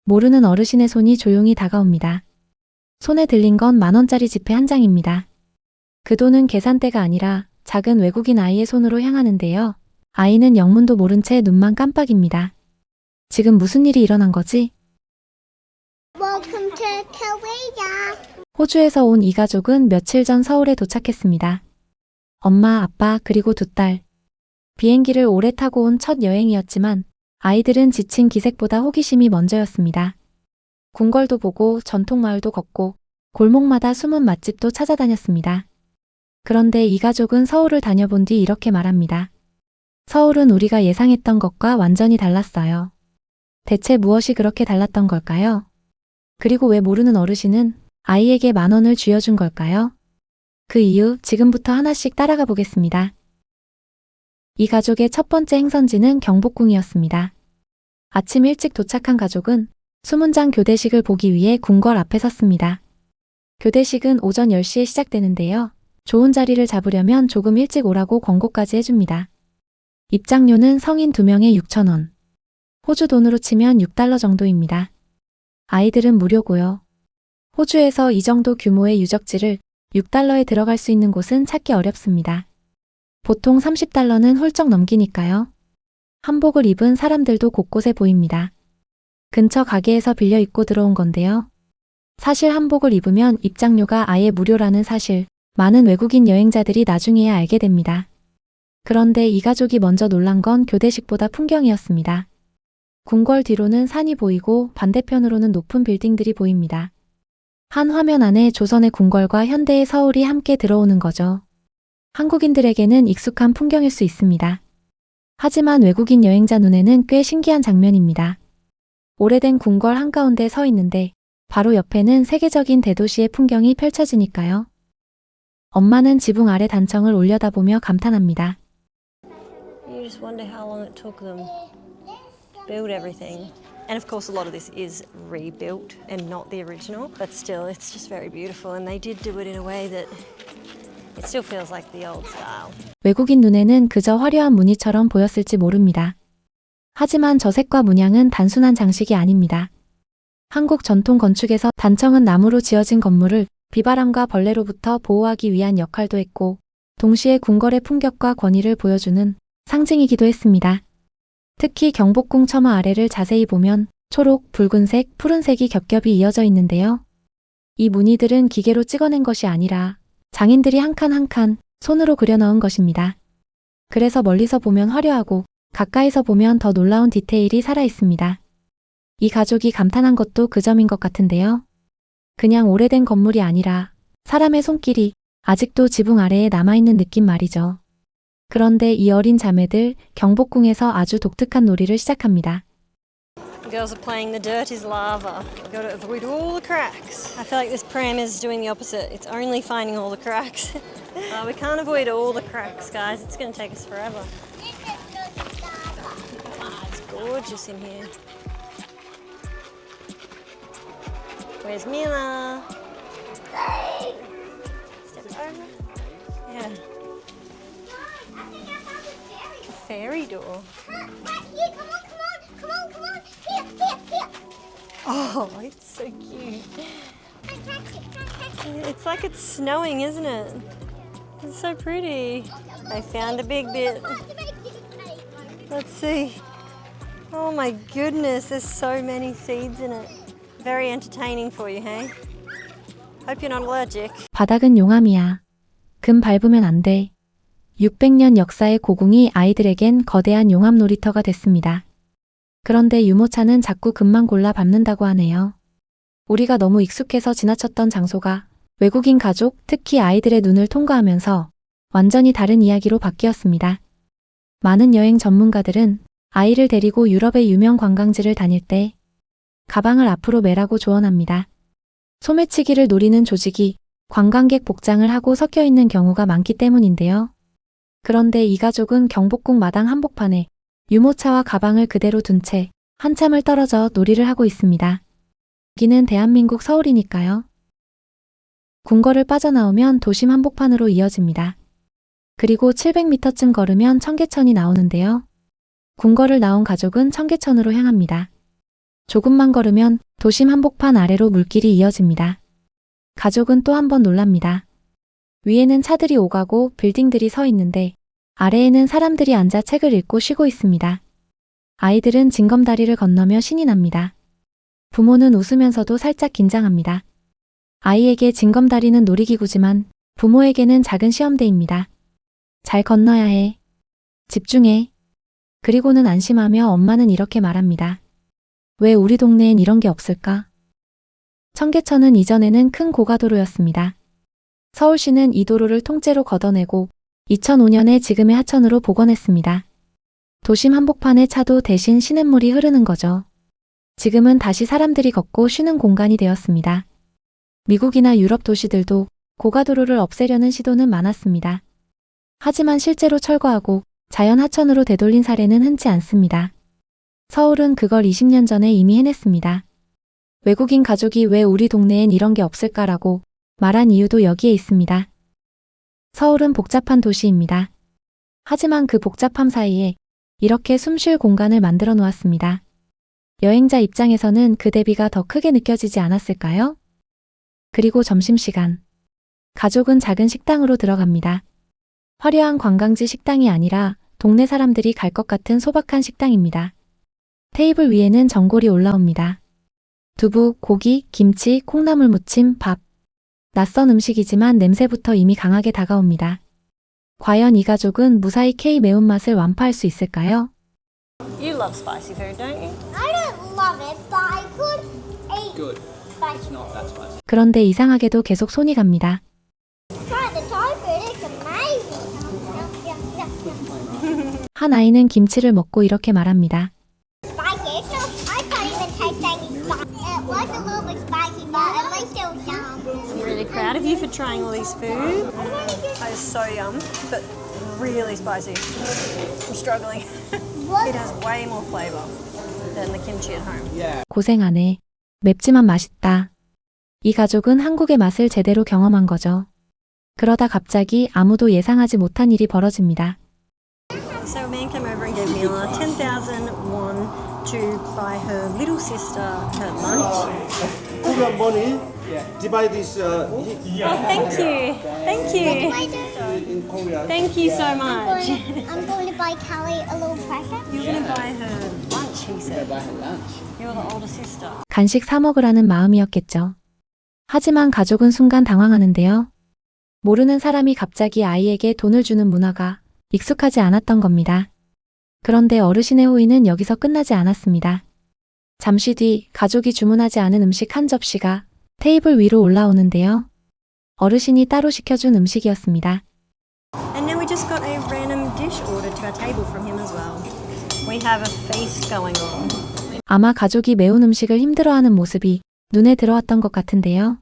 모르는 어르신의 손이 조용히 다가옵니다. 손에 들린 건 10,000원짜리 지폐 한 장입니다. 그 돈은 계산대가 아니라 작은 외국인 아이의 손으로 향하는데요. 아이는 영문도 모른 채 눈만 깜빡입니다. 지금 무슨 일이 일어난 거지? Welcome to Korea. 호주에서 온 이 가족은 며칠 전 서울에 도착했습니다. 엄마, 아빠, 그리고 2딸. 비행기를 오래 타고 온 첫 여행이었지만 아이들은 지친 기색보다 호기심이 먼저였습니다. 궁궐도 보고 전통마을도 걷고 골목마다 숨은 맛집도 찾아다녔습니다. 그런데 이 가족은 서울을 다녀본 뒤 이렇게 말합니다. 서울은 우리가 예상했던 것과 완전히 달랐어요. 대체 무엇이 그렇게 달랐던 걸까요? 그리고 왜 모르는 어르신은 아이에게 10,000원을 쥐어준 걸까요? 그 이유 지금부터 하나씩 따라가 보겠습니다. 이 가족의 첫 번째 행선지는 경복궁이었습니다. 아침 일찍 도착한 가족은 수문장 교대식을 보기 위해 궁궐 앞에 섰습니다. 교대식은 오전 10시에 시작되는데요. 좋은 자리를 잡으려면 조금 일찍 오라고 권고까지 해줍니다. 입장료는 성인 2명에 6,000원. 호주 돈으로 치면 $6 정도입니다. 아이들은 무료고요. 호주에서 이 정도 규모의 유적지를 $6에 들어갈 수 있는 곳은 찾기 어렵습니다. 보통 $30는 훌쩍 넘기니까요. 한복을 입은 사람들도 곳곳에 보입니다. 근처 가게에서 빌려 입고 들어온 건데요. 사실 한복을 입으면 입장료가 아예 무료라는 사실, 많은 외국인 여행자들이 나중에야 알게 됩니다. 그런데 이 가족이 먼저 놀란 건 교대식보다 풍경이었습니다. 궁궐 뒤로는 산이 보이고 반대편으로는 높은 빌딩들이 보입니다. 한 화면 안에 조선의 궁궐과 현대의 서울이 함께 들어오는 거죠. 한국인들에게는 익숙한 풍경일 수 있습니다. 하지만 외국인 여행자 눈에는 꽤 신기한 장면입니다. 오래된 궁궐 한가운데 서 있는데 바로 옆에는 세계적인 대도시의 풍경이 펼쳐지니까요. 엄마는 지붕 아래 단청을 올려다보며 감탄합니다. You just wonder how long it took them to build everything. And of course a lot of this is rebuilt and not the original, but still it's just very beautiful and they did do it in a way that it still feels like the old style. 외국인 눈에는 그저 화려한 무늬처럼 보였을지 모릅니다. 하지만 저 색과 문양은 단순한 장식이 아닙니다. 한국 전통 건축에서 단청은 나무로 지어진 건물을 비바람과 벌레로부터 보호하기 위한 역할도 했고 동시에 궁궐의 품격과 권위를 보여주는 상징이기도 했습니다. 특히 경복궁 처마 아래를 자세히 보면 초록, 붉은색, 푸른색이 겹겹이 이어져 있는데요. 이 무늬들은 기계로 찍어낸 것이 아니라 장인들이 한 칸 한 칸 손으로 그려 넣은 것입니다. 그래서 멀리서 보면 화려하고 가까이서 보면 더 놀라운 디테일이 살아 있습니다. 이 가족이 감탄한 것도 그 점인 것 같은데요. 그냥 오래된 건물이 아니라 사람의 손길이 아직도 지붕 아래에 남아있는 느낌 말이죠. 그런데 이 어린 자매들 경복궁에서 아주 독특한 놀이를 시작합니다. The girls are playing the dirt is lava. We've got to avoid all the cracks. I feel like this pram is doing the opposite. It's only finding all the cracks. We can't avoid all the cracks, guys. It's going to take us forever. It's gorgeous in here. Where's Mila? Step over. Yeah. A fairy door. Here, come on. Here. Oh, it's so cute. Fantastic. It's like it's snowing, isn't it? It's so pretty. I found a big bit. Let's see. Oh my goodness, there's so many seeds in it. Very entertaining for you, hey? Hope you're not allergic. 바닥은 용암이야. 금 밟으면 안 돼. 600년 역사의 고궁이 아이들에겐 거대한 용암 놀이터가 됐습니다. 그런데 유모차는 자꾸 금만 골라 밟는다고 하네요. 우리가 너무 익숙해서 지나쳤던 장소가 외국인 가족, 특히 아이들의 눈을 통과하면서 완전히 다른 이야기로 바뀌었습니다. 많은 여행 전문가들은 아이를 데리고 유럽의 유명 관광지를 다닐 때 가방을 앞으로 매라고 조언합니다. 소매치기를 노리는 조직이 관광객 복장을 하고 섞여 있는 경우가 많기 때문인데요. 그런데 이 가족은 경복궁 마당 한복판에 유모차와 가방을 그대로 둔 채 한참을 떨어져 놀이를 하고 있습니다. 여기는 대한민국 서울이니까요. 궁궐을 빠져나오면 도심 한복판으로 이어집니다. 그리고 700m쯤 걸으면 청계천이 나오는데요. 궁궐을 나온 가족은 청계천으로 향합니다. 조금만 걸으면 도심 한복판 아래로 물길이 이어집니다. 가족은 또 한 번 놀랍니다. 위에는 차들이 오가고 빌딩들이 서 있는데 아래에는 사람들이 앉아 책을 읽고 쉬고 있습니다. 아이들은 징검다리를 건너며 신이 납니다. 부모는 웃으면서도 살짝 긴장합니다. 아이에게 징검다리는 놀이기구지만 부모에게는 작은 시험대입니다. 잘 건너야 해. 집중해. 그리고는 안심하며 엄마는 이렇게 말합니다. 왜 우리 동네엔 이런 게 없을까? 청계천은 이전에는 큰 고가도로였습니다. 서울시는 이 도로를 통째로 걷어내고 2005년에 지금의 하천으로 복원했습니다. 도심 한복판의 차도 대신 시냇물이 흐르는 거죠. 지금은 다시 사람들이 걷고 쉬는 공간이 되었습니다. 미국이나 유럽 도시들도 고가도로를 없애려는 시도는 많았습니다. 하지만 실제로 철거하고 자연 하천으로 되돌린 사례는 흔치 않습니다. 서울은 그걸 20년 전에 이미 해냈습니다. 외국인 가족이 왜 우리 동네엔 이런 게 없을까라고 말한 이유도 여기에 있습니다. 서울은 복잡한 도시입니다. 하지만 그 복잡함 사이에 이렇게 숨 쉴 공간을 만들어 놓았습니다. 여행자 입장에서는 그 대비가 더 크게 느껴지지 않았을까요? 그리고 점심시간. 가족은 작은 식당으로 들어갑니다. 화려한 관광지 식당이 아니라 동네 사람들이 갈 것 같은 소박한 식당입니다. 테이블 위에는 전골이 올라옵니다. 두부, 고기, 김치, 콩나물 무침, 밥. 낯선 음식이지만 냄새부터 이미 강하게 다가옵니다. 과연 이 가족은 무사히 K 매운맛을 완파할 수 있을까요? You love spicy food, don't you? I don't love it, but I could eat Good. spicy. Not that spicy. 그런데 이상하게도 계속 손이 갑니다. Try the Thai food, it's amazing. Yeah. 한 아이는 김치를 먹고 이렇게 말합니다. Spicy. It's not, I can't even taste any spice. It was a little bit spicy, but at least it was yum. I'm really proud of you for trying all these food. That is so yum, but really spicy. I'm struggling. It has way more flavour than the kimchi at home. 고생하네. 맵지만 맛있다. 이 가족은 한국의 맛을 제대로 경험한 거죠. 그러다 갑자기 아무도 예상하지 못한 일이 벌어집니다. So a man came over and gave Mila 10,000 won to buy her little sister her lunch. Korean money, divide this Oh, thank you. Thank you. in Korea. Thank you so much. I'm going to buy Callie a little present. You're going to buy her lunch, he said. Buy her lunch. You're the older sister. 간식 사 먹으라는 마음이었겠죠. 하지만 가족은 순간 당황하는데요. 모르는 사람이 갑자기 아이에게 돈을 주는 문화가 익숙하지 않았던 겁니다. 그런데 어르신의 호의는 여기서 끝나지 않았습니다. 잠시 뒤 가족이 주문하지 않은 음식 한 접시가 테이블 위로 올라오는데요. 어르신이 따로 시켜준 음식이었습니다. And now we just got a random dish ordered to our table from him as well. We have a feast going on. 아마 가족이 매운 음식을 힘들어하는 모습이 눈에 들어왔던 것 같은데요.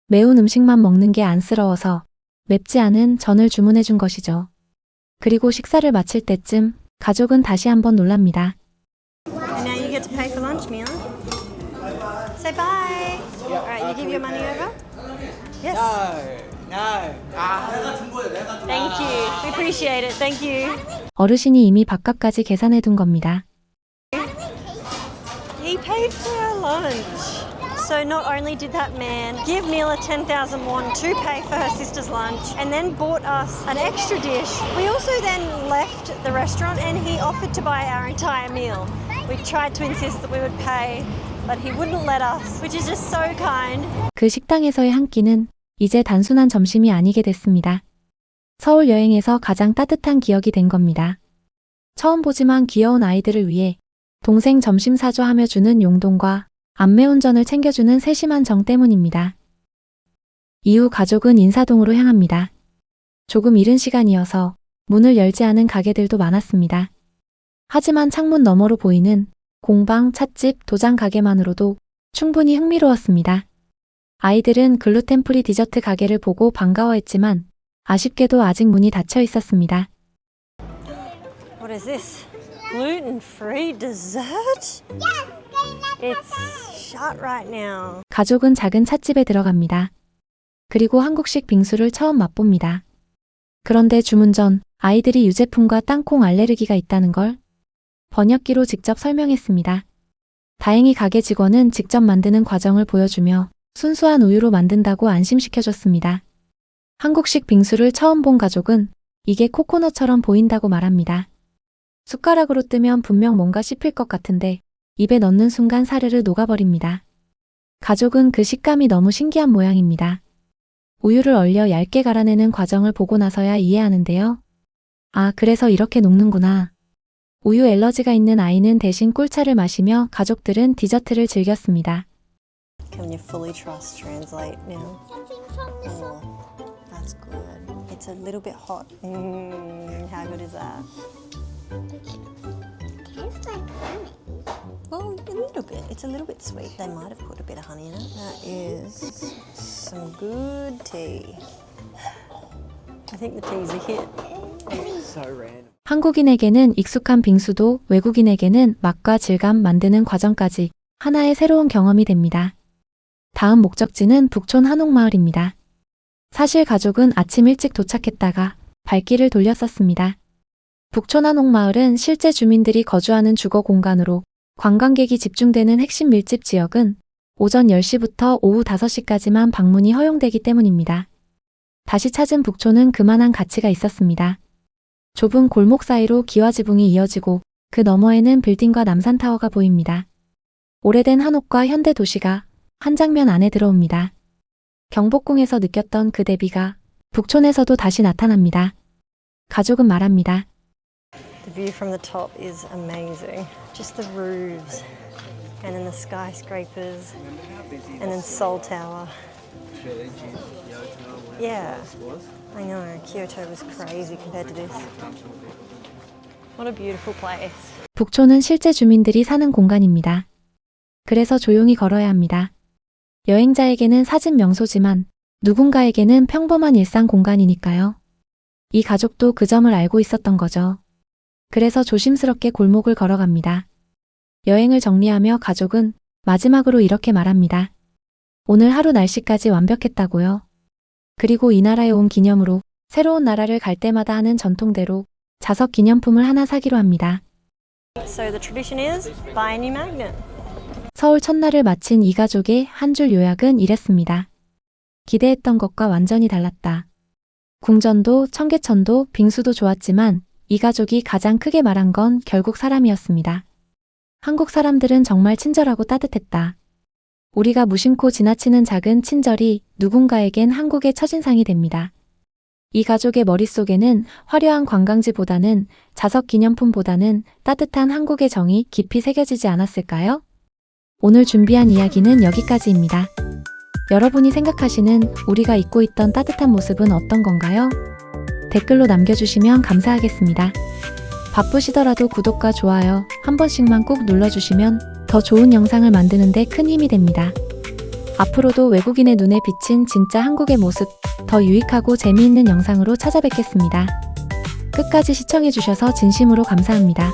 매운 음식만 먹는 게 안쓰러워서 맵지 않은 전을 주문해 준 것이죠. 그리고 식사를 마칠 때쯤 가족은 다시 한번 놀랍니다. And now you get to pay for lunch, Mila. Say bye. Alright, you give your money over? Yes. No. Thank you. We appreciate it. Thank you. 어르신이 이미 밥값까지 계산해 둔 겁니다. He paid for our lunch. So not only did that man give Mila 10,000 won to pay for her sister's lunch and then bought us an extra dish, we also then left the restaurant and he offered to buy our entire meal. We tried to insist that we would pay, but he wouldn't let us, which is just so kind. 그 식당에서의 한 끼는 이제 단순한 점심이 아니게 됐습니다. 서울 여행에서 가장 따뜻한 기억이 된 겁니다. 처음 보지만 귀여운 아이들을 위해 동생 점심 사줘 하며 주는 용돈과 안매운전을 챙겨주는 세심한 정 때문입니다. 이후 가족은 인사동으로 향합니다. 조금 이른 시간이어서 문을 열지 않은 가게들도 많았습니다. 하지만 창문 너머로 보이는 공방, 찻집, 도장 가게만으로도 충분히 흥미로웠습니다. 아이들은 글루텐 프리 디저트 가게를 보고 반가워했지만 아쉽게도 아직 문이 닫혀 있었습니다. What is this? Gluten-free dessert? It's shut right now. 가족은 작은 찻집에 들어갑니다. 그리고 한국식 빙수를 처음 맛봅니다. 그런데 주문 전 아이들이 유제품과 땅콩 알레르기가 있다는 걸 번역기로 직접 설명했습니다. 다행히 가게 직원은 직접 만드는 과정을 보여주며 순수한 우유로 만든다고 안심시켜줬습니다. 한국식 빙수를 처음 본 가족은 이게 코코넛처럼 보인다고 말합니다. 숟가락으로 뜨면 분명 뭔가 씹힐 것 같은데 입에 넣는 순간 사르르 녹아버립니다. 가족은 그 식감이 너무 신기한 모양입니다. 우유를 얼려 얇게 갈아내는 과정을 보고 나서야 이해하는데요. 아, 그래서 이렇게 녹는구나. 우유 엘러지가 있는 아이는 대신 꿀차를 마시며 가족들은 디저트를 즐겼습니다. Can you fully trust translate now? Something from the song. Oh, that's good. It's a little bit hot. How good is that? Tastes like honey. Well, a little bit. It's a little bit sweet. They might have put a bit of honey in it. That is some good tea. I think the tea's a hit. So random. 한국인에게는 익숙한 빙수도 외국인에게는 맛과 질감 만드는 과정까지 하나의 새로운 경험이 됩니다. 다음 목적지는 북촌 한옥마을입니다. 사실 가족은 아침 일찍 도착했다가 발길을 돌렸었습니다. 북촌 한옥마을은 실제 주민들이 거주하는 주거 공간으로 관광객이 집중되는 핵심 밀집 지역은 오전 10시부터 오후 5시까지만 방문이 허용되기 때문입니다. 다시 찾은 북촌은 그만한 가치가 있었습니다. 좁은 골목 사이로 기와지붕이 이어지고 그 너머에는 빌딩과 남산타워가 보입니다. 오래된 한옥과 현대 도시가 한 장면 안에 들어옵니다. 경복궁에서 느꼈던 그 대비가 북촌에서도 다시 나타납니다. 가족은 말합니다. The view from the top is amazing. Just the roofs, and then the skyscrapers, and then Seoul Tower. Yeah, I know. Kyoto was crazy compared to this. What a beautiful place. 북촌은 실제 주민들이 사는 공간입니다. 그래서 조용히 걸어야 합니다. 여행자에게는 사진 명소지만 누군가에게는 평범한 일상 공간이니까요. 이 가족도 그 점을 알고 있었던 거죠. 그래서 조심스럽게 골목을 걸어갑니다. 여행을 정리하며 가족은 마지막으로 이렇게 말합니다. 오늘 하루 날씨까지 완벽했다고요. 그리고 이 나라에 온 기념으로 새로운 나라를 갈 때마다 하는 전통대로 자석 기념품을 하나 사기로 합니다. So the tradition is buy a new magnet. 서울 첫날을 마친 이 가족의 한 줄 요약은 이랬습니다. 기대했던 것과 완전히 달랐다. 궁전도 청계천도 빙수도 좋았지만 이 가족이 가장 크게 말한 건 결국 사람이었습니다. 한국 사람들은 정말 친절하고 따뜻했다. 우리가 무심코 지나치는 작은 친절이 누군가에겐 한국의 첫인상이 됩니다. 이 가족의 머릿속에는 화려한 관광지보다는 자석 기념품보다는 따뜻한 한국의 정이 깊이 새겨지지 않았을까요? 오늘 준비한 이야기는 여기까지입니다. 여러분이 생각하시는 우리가 잊고 있던 따뜻한 모습은 어떤 건가요? 댓글로 남겨주시면 감사하겠습니다. 바쁘시더라도 구독과 좋아요 한 번씩만 꾹 눌러주시면 더 좋은 영상을 만드는 데 큰 힘이 됩니다. 앞으로도 외국인의 눈에 비친 진짜 한국의 모습, 더 유익하고 재미있는 영상으로 찾아뵙겠습니다. 끝까지 시청해주셔서 진심으로 감사합니다.